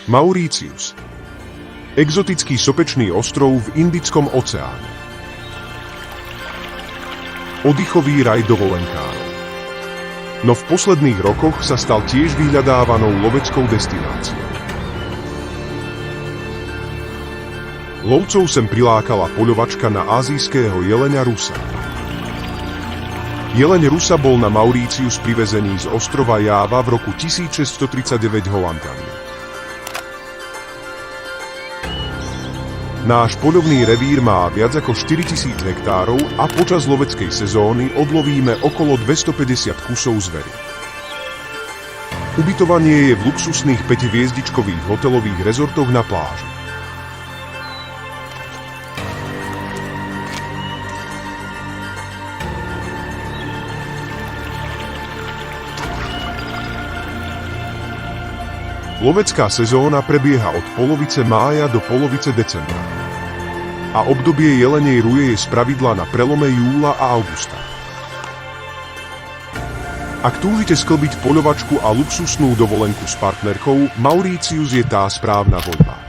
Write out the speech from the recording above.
Mauritius. Exotický sopečný ostrov v Indickom oceáne. Oddychový raj dovolenkárov. No v posledných rokoch sa stal tiež vyhľadávanou loveckou destináciou. Lovcov sem prilákala poľovačka na ázijského jeleňa rusa. Jeleň rusa bol na Mauritius privezený z ostrova Jáva v roku 1639 Holandami. Náš poľovný revír má viac ako 4000 hektárov a počas loveckej sezóny odlovíme okolo 250 kusov zvery. Ubytovanie je v luxusných 5-hviezdičkových hotelových rezortoch na pláži. Lovecká sezóna prebieha od polovice mája do polovice decembra. A obdobie jelenej ruje je spravidla na prelome júla a augusta. Ak túžite sklbiť poľovačku a luxusnú dovolenku s partnerkou, Mauritius je tá správna voľba.